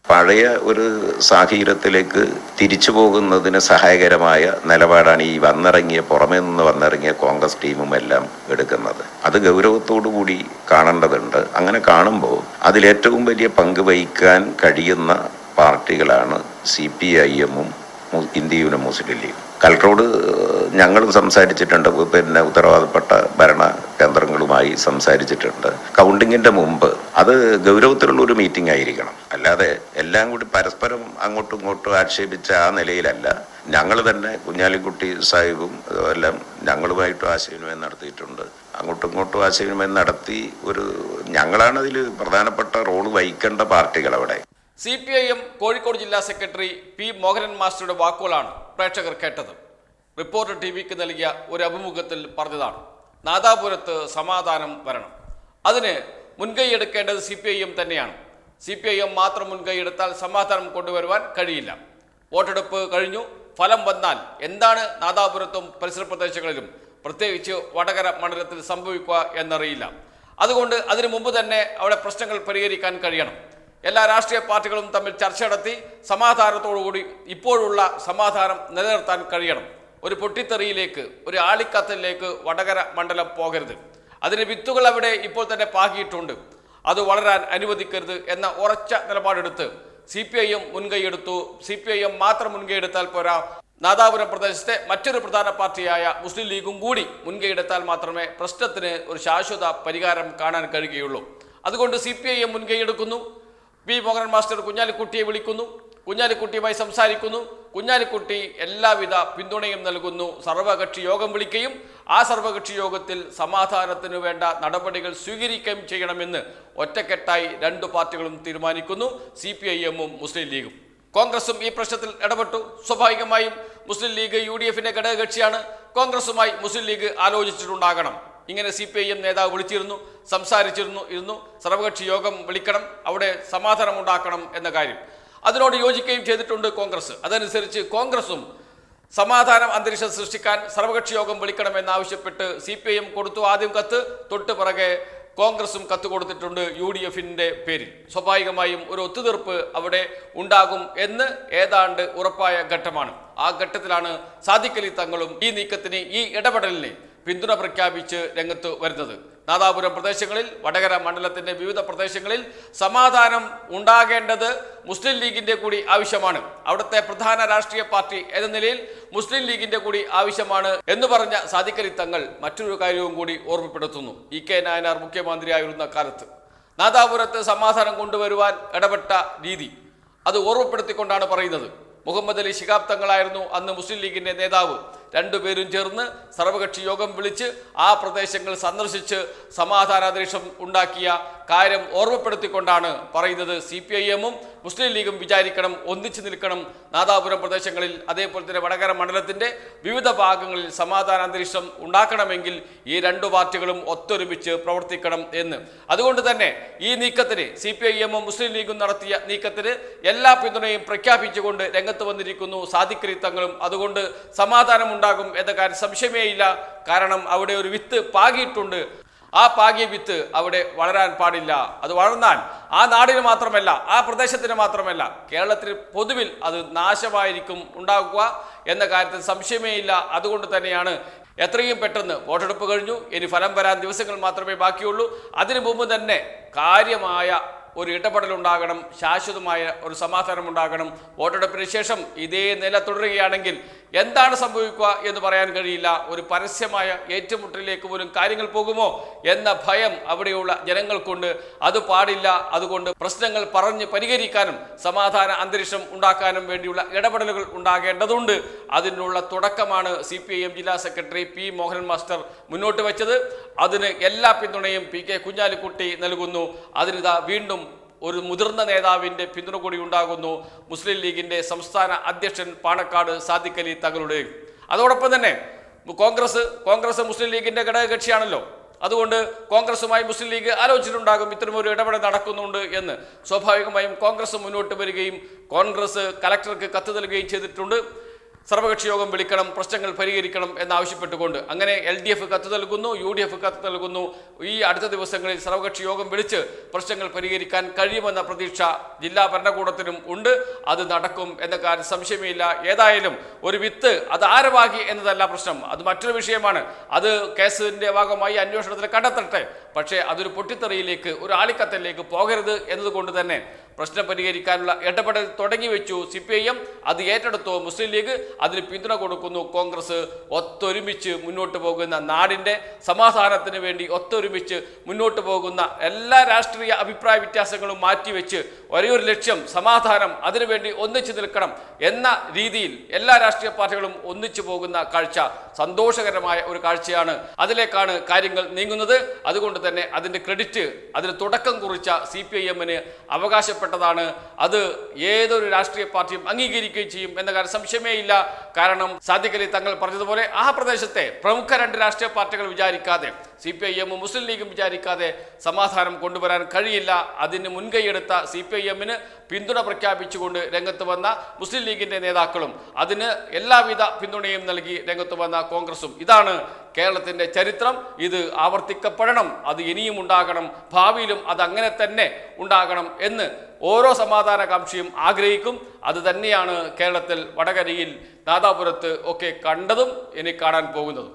പഴയ ഒരു സാഹചര്യത്തിലേക്ക് തിരിച്ചു പോകുന്നതിന് സഹായകരമായ നിലപാടാണ് ഈ പുറമേ നിന്ന് വന്നിറങ്ങിയ കോൺഗ്രസ് ടീമും എല്ലാം എടുക്കുന്നത്. അത് ഗൗരവത്തോടു കൂടി കാണേണ്ടതുണ്ട്. അങ്ങനെ കാണുമ്പോൾ അതിലേറ്റവും വലിയ പങ്ക് വഹിക്കാൻ കഴിയുന്ന പാർട്ടികളാണ് CPIM-ഉം ഇന്ത്യ യൂണിയൻ മുസ്ലിം ലീഗും. കളക്ടറോട് ഞങ്ങളും സംസാരിച്ചിട്ടുണ്ട്, ഉത്തരവാദപ്പെട്ട ഭരണ കേന്ദ്രങ്ങളുമായി സംസാരിച്ചിട്ടുണ്ട്. കൗണ്ടിങ്ങിന്റെ മുമ്പ് അത് ഗൗരവത്തിലുള്ള ഒരു മീറ്റിംഗ് ആയിരിക്കണം. അല്ലാതെ എല്ലാം കൂടി പരസ്പരം അങ്ങോട്ടും ഇങ്ങോട്ടും ആക്ഷേപിച്ച ആ നിലയിലല്ല. ഞങ്ങൾ തന്നെ കുഞ്ഞാലിക്കുട്ടി സാഹിബും എല്ലാം ഞങ്ങളുമായിട്ടും ആശയവിനിമയം നടത്തിയിട്ടുണ്ട്. അങ്ങോട്ടും ഇങ്ങോട്ടും ആശയവിനിമയം നടത്തി ഞങ്ങളാണ് അതിൽ പ്രധാനപ്പെട്ട റോള് വഹിക്കേണ്ട പാർട്ടികൾ. അവിടെ CPIM കോഴിക്കോട് ജില്ലാ സെക്രട്ടറി P. മോഹനൻ മാസ്റ്ററുടെ വാക്കുകളാണ് പ്രേക്ഷകർ കേട്ടത്. റിപ്പോർട്ടർ TVക്ക് നൽകിയ ഒരു അഭിമുഖത്തിൽ പറഞ്ഞതാണ്, നാദാപുരത്ത് സമാധാനം വരണം, അതിന് മുൻകൈയെടുക്കേണ്ടത് CPIM തന്നെയാണ്. CPIM മാത്രം മുൻകൈയെടുത്താൽ സമാധാനം കൊണ്ടുവരുവാൻ കഴിയില്ല. വോട്ടെടുപ്പ് കഴിഞ്ഞു, ഫലം വന്നാൽ എന്താണ് നാദാപുരത്തും പരിസര പ്രദേശങ്ങളിലും പ്രത്യേകിച്ച് വടകര മണ്ഡലത്തിൽ സംഭവിക്കുക എന്നറിയില്ല. അതുകൊണ്ട് അതിനു മുമ്പ് തന്നെ അവിടെ പ്രശ്നങ്ങൾ പരിഹരിക്കാൻ കഴിയണം. എല്ലാ രാഷ്ട്രീയ പാർട്ടികളും തമ്മിൽ ചർച്ച നടത്തി സമാധാനത്തോടുകൂടി ഇപ്പോഴുള്ള സമാധാനം നിലനിർത്താൻ കഴിയണം. ഒരു പൊട്ടിത്തെറിയിലേക്ക്, ഒരു ആളിക്കത്തലിലേക്ക് വടകര മണ്ഡലം പോകരുത്. അതിന് വിത്തുകൾ അവിടെ ഇപ്പോൾ തന്നെ പാകിയിട്ടുണ്ട്, അത് വളരാൻ അനുവദിക്കരുത് എന്ന ഉറച്ച നിലപാടെടുത്ത് CPIM മുൻകൈയെടുത്തു. CPIM മാത്രം മുൻകൈയെടുത്താൽ പോരാ, നാദാപുരം പ്രദേശത്തെ മറ്റൊരു പ്രധാന പാർട്ടിയായ മുസ്ലിം ലീഗും കൂടി മുൻകൈയെടുത്താൽ മാത്രമേ പ്രശ്നത്തിന് ഒരു ശാശ്വത പരിഹാരം കാണാൻ കഴിയുകയുള്ളൂ. അതുകൊണ്ട് CPIM മുൻകൈയെടുക്കുന്നു. P. മോഹനൻ മാസ്റ്റർ കുഞ്ഞാലിക്കുട്ടിയെ വിളിക്കുന്നു, കുഞ്ഞാലിക്കുട്ടിയുമായി സംസാരിക്കുന്നു. കുഞ്ഞാലിക്കുട്ടി എല്ലാവിധ പിന്തുണയും നൽകുന്നു. സർവകക്ഷി യോഗം വിളിക്കുകയും ആ സർവകക്ഷി യോഗത്തിൽ സമാധാനത്തിന് വേണ്ട നടപടികൾ സ്വീകരിക്കുകയും ചെയ്യണമെന്ന് ഒറ്റക്കെട്ടായി രണ്ടു പാർട്ടികളും തീരുമാനിക്കുന്നു, CPIM-ഉം മുസ്ലിം ലീഗും. കോൺഗ്രസും ഈ പ്രശ്നത്തിൽ ഇടപെട്ടു. സ്വാഭാവികമായും മുസ്ലിം ലീഗ് UDF-ന്റെ ഘടകകക്ഷിയാണ്. കോൺഗ്രസുമായി മുസ്ലിം ലീഗ് ആലോചിച്ചിട്ടുണ്ടാകണം. ഇങ്ങനെ CPIM നേതാവ് വിളിച്ചിരുന്നു, സംസാരിച്ചിരുന്നു, സർവകക്ഷി യോഗം വിളിക്കണം, അവിടെ സമാധാനം ഉണ്ടാക്കണം എന്ന കാര്യം. അതിനോട് യോജിക്കുകയും ചെയ്തിട്ടുണ്ട് കോൺഗ്രസ്. അതനുസരിച്ച് കോൺഗ്രസും സമാധാനം അന്തരീക്ഷം സൃഷ്ടിക്കാൻ സർവകക്ഷി യോഗം വിളിക്കണമെന്നാവശ്യപ്പെട്ട് CPIM കൊടുത്തു ആദ്യം കത്ത്, തൊട്ട് പിറകെ കോൺഗ്രസും കത്ത് കൊടുത്തിട്ടുണ്ട് UDF-ന്റെ പേരിൽ. സ്വാഭാവികമായും ഒരു ഒത്തുതീർപ്പ് അവിടെ ഉണ്ടാകും എന്ന് ഏതാണ്ട് ഉറപ്പായ ഘട്ടമാണ്. ആ ഘട്ടത്തിലാണ് സാദിഖ് അലി തങ്ങളും ഈ നീക്കത്തിന്, ഈ ഇടപെടലിന് പിന്തുണ പ്രഖ്യാപിച്ച് രംഗത്ത് വരുന്നത്. നാദാപുരം പ്രദേശങ്ങളിൽ, വടകര മണ്ഡലത്തിന്റെ വിവിധ പ്രദേശങ്ങളിൽ സമാധാനം ഉണ്ടാകേണ്ടത് മുസ്ലിം ലീഗിന്റെ കൂടി ആവശ്യമാണ്. അവിടുത്തെ പ്രധാന രാഷ്ട്രീയ പാർട്ടി എന്ന നിലയിൽ മുസ്ലിം ലീഗിന്റെ കൂടി ആവശ്യമാണ് എന്ന് പറഞ്ഞ സാദിഖ് അലി തങ്ങൾ മറ്റൊരു കാര്യവും കൂടി ഓർമ്മപ്പെടുത്തുന്നു. EK നായനാർ മുഖ്യമന്ത്രിയായിരുന്ന കാലത്ത് നാദാപുരത്ത് സമാധാനം കൊണ്ടുവരുവാൻ ഇടപെട്ട രീതി അത് ഓർമ്മപ്പെടുത്തിക്കൊണ്ടാണ് പറയുന്നത്. മുഹമ്മദ് അലി ശിഹാബ് തങ്ങളായിരുന്നു അന്ന് മുസ്ലിം ലീഗിന്റെ നേതാവ്. രണ്ടുപേരും ചേർന്ന് സർവകക്ഷി യോഗം വിളിച്ച് ആ പ്രദേശങ്ങൾ സന്ദർശിച്ച് സമാധാനാന്തരീക്ഷം ഉണ്ടാക്കിയ കാര്യം ഓർമ്മപ്പെടുത്തിക്കൊണ്ടാണ് പറയുന്നത്. CPIM-ഉം മുസ്ലിം ലീഗും വിചാരിക്കണം, ഒന്നിച്ചു നിൽക്കണം. നാദാപുരം പ്രദേശങ്ങളിൽ, അതേപോലെ തന്നെ വടകര മണ്ഡലത്തിന്റെ വിവിധ ഭാഗങ്ങളിൽ സമാധാനാന്തരീക്ഷം ഉണ്ടാക്കണമെങ്കിൽ ഈ രണ്ടു പാർട്ടികളും ഒത്തൊരുമിച്ച് പ്രവർത്തിക്കണം എന്ന്. അതുകൊണ്ട് തന്നെ ഈ നീക്കത്തിന്, CPIM-ഉം മുസ്ലിം ലീഗും നടത്തിയ നീക്കത്തിന് എല്ലാ പിന്തുണയും പ്രഖ്യാപിച്ചുകൊണ്ട് രംഗത്ത് വന്നിരിക്കുന്നു സാദിഖ് അലി തങ്ങളും. അതുകൊണ്ട് സമാധാനം ഉണ്ടാകും എന്ന കാര്യം സംശയമേ ഇല്ല. കാരണം അവിടെ ഒരു വിത്ത് പാകിയിട്ടുണ്ട്. ആ പാകിയ വിത്ത് അവിടെ വളരാൻ പാടില്ല. അത് വളർന്നാൽ ആ നാടിന് മാത്രമല്ല, ആ പ്രദേശത്തിന് മാത്രമല്ല, കേരളത്തിൽ പൊതുവിൽ അത് നാശമായിരിക്കും ഉണ്ടാകുക എന്ന കാര്യത്തിൽ സംശയമേ ഇല്ല. അതുകൊണ്ട് തന്നെയാണ് എത്രയും പെട്ടെന്ന് വോട്ടെടുപ്പ് കഴിഞ്ഞു, ഇനി ഫലം വരാൻ ദിവസങ്ങൾ മാത്രമേ ബാക്കിയുള്ളൂ. അതിനു മുമ്പ് തന്നെ കാര്യമായ ഒരു ഇടപെടലുണ്ടാകണം, ശാശ്വതമായ ഒരു സമാധാനം ഉണ്ടാകണം. വോട്ടെടുപ്പിന് ശേഷം ഇതേ നില തുടരുകയാണെങ്കിൽ എന്താണ് സംഭവിക്കുക എന്ന് പറയാൻ കഴിയില്ല. ഒരു പരസ്യമായ ഏറ്റുമുട്ടലിലേക്ക് പോലും കാര്യങ്ങൾ പോകുമോ എന്ന ഭയം അവിടെയുള്ള ജനങ്ങൾക്കുണ്ട്. അത് പാടില്ല. അതുകൊണ്ട് പ്രശ്നങ്ങൾ പറഞ്ഞ് പരിഹരിക്കാനും സമാധാന അന്തരീക്ഷം ഉണ്ടാക്കാനും വേണ്ടിയുള്ള ഇടപെടലുകൾ ഉണ്ടാകേണ്ടതുണ്ട്. അതിനുള്ള തുടക്കമാണ് CPIM ജില്ലാ സെക്രട്ടറി P. മോഹനൻ മാസ്റ്റർ മുന്നോട്ട് വെച്ചത്. അതിന് എല്ലാ പിന്തുണയും PK കുഞ്ഞാലിക്കുട്ടി നൽകുന്നു. അതിനിതാ വീണ്ടും ഒരു മുതിർന്ന നേതാവിൻ്റെ പിന്തുണ കൂടി ഉണ്ടാകുന്നു, മുസ്ലിം ലീഗിൻ്റെ സംസ്ഥാന അധ്യക്ഷൻ പാണക്കാട് സാദിഖ് അലി തങ്ങളുടെ. അതോടൊപ്പം തന്നെ കോൺഗ്രസ് മുസ്ലിം ലീഗിൻ്റെ ഘടകകക്ഷിയാണല്ലോ. അതുകൊണ്ട് കോൺഗ്രസുമായി മുസ്ലിം ലീഗ് ആലോചിച്ചിട്ടുണ്ടാകും ഇത്തരമൊരു ഇടപെടൽ നടക്കുന്നുണ്ട് എന്ന്. സ്വാഭാവികമായും കോൺഗ്രസ് മുന്നോട്ട് വരികയും കോൺഗ്രസ് കലക്ടർക്ക് കത്ത് നൽകുകയും ചെയ്തിട്ടുണ്ട്. സർവകക്ഷി യോഗം വിളിക്കണം, പ്രശ്നങ്ങൾ പരിഹരിക്കണം എന്നാവശ്യപ്പെട്ടുകൊണ്ട് അങ്ങനെ LDF കത്ത് നൽകുന്നു, UDF കത്ത് നൽകുന്നു. ഈ അടുത്ത ദിവസങ്ങളിൽ സർവകക്ഷി യോഗം വിളിച്ച് പ്രശ്നങ്ങൾ പരിഹരിക്കാൻ കഴിയുമെന്ന പ്രതീക്ഷ ജില്ലാ ഭരണകൂടത്തിനും ഉണ്ട്. അത് നടക്കും എന്ന കാര്യം സംശയമില്ല. ഏതായാലും ഒരു വിത്ത് അത് ആരവാകി എന്നതല്ല പ്രശ്നം, അത് മറ്റൊരു വിഷയമാണ്. അത് കേസിന്റെ ഭാഗമായി അന്വേഷണത്തിൽ കണ്ടെത്തട്ടെ. പക്ഷേ അതൊരു പൊട്ടിത്തെറിയിലേക്ക്, ഒരു ആളിക്കത്തലിലേക്ക് പോകരുത് എന്നതുകൊണ്ട് തന്നെ പ്രശ്നം പരിഹരിക്കാനുള്ള ഇടപെടൽ തുടങ്ങി വെച്ചു CPIM. അത് ഏറ്റെടുത്തു മുസ്ലിം ലീഗ്, അതിന് പിന്തുണ കൊടുക്കുന്നു കോൺഗ്രസ്. ഒത്തൊരുമിച്ച് മുന്നോട്ട് പോകുന്ന, നാടിൻ്റെ സമാധാനത്തിന് വേണ്ടി ഒത്തൊരുമിച്ച് മുന്നോട്ട് പോകുന്ന, എല്ലാ രാഷ്ട്രീയ അഭിപ്രായ വ്യത്യാസങ്ങളും മാറ്റിവെച്ച് ഒരേ ഒരു ലക്ഷ്യം സമാധാനം, അതിനുവേണ്ടി ഒന്നിച്ചു നിൽക്കണം എന്ന രീതിയിൽ എല്ലാ രാഷ്ട്രീയ പാർട്ടികളും ഒന്നിച്ചു പോകുന്ന കാഴ്ച സന്തോഷകരമായ ഒരു കാഴ്ചയാണ്. അതിലേക്കാണ് കാര്യങ്ങൾ നീങ്ങുന്നത്. അതുകൊണ്ട് തന്നെ അതിൻ്റെ ക്രെഡിറ്റ്, അതിന് തുടക്കം കുറിച്ച CPIM-ന് അവകാശപ്പെട്ടതാണ്. അത് ഏതൊരു രാഷ്ട്രീയ പാർട്ടിയും അംഗീകരിക്കുകയും ചെയ്യും എന്ന കാര്യം സംശയമേ ഇല്ല. കാരണം സാദിഖ് അലി തങ്ങൾ പറഞ്ഞതുപോലെ ആ പ്രദേശത്തെ പ്രമുഖ 2 രാഷ്ട്രീയ പാർട്ടികൾ വിചാരിക്കാതെ, CPIM മുസ്ലിം ലീഗും വിചാരിക്കാതെ സമാധാനം കൊണ്ടുവരാൻ കഴിയില്ല. അതിന് മുൻകൈയെടുത്ത CPIM-ന് പിന്തുണ പ്രഖ്യാപിച്ചുകൊണ്ട് രംഗത്ത് വന്ന മുസ്ലിം ലീഗിന്റെ നേതാക്കളും, അതിന് എല്ലാവിധ പിന്തുണയും നൽകി രംഗത്ത് വന്ന കോൺഗ്രസും. ഇതാണ് കേരളത്തിന്റെ ചരിത്രം. ഇത് ആവർത്തിക്കപ്പെടണം, അത് ഇനിയും ഉണ്ടാകണം, ഭാവിയിലും അത് അങ്ങനെ തന്നെ ഉണ്ടാകണം എന്ന് ഓരോ സമാധാനകാംക്ഷിയും ആഗ്രഹിക്കും. അത് തന്നെയാണ് കേരളത്തിൽ വടകരയിൽ, നാദാപുരത്ത് ഒക്കെ കണ്ടതും ഇനി കാണാൻ പോകുന്നതും.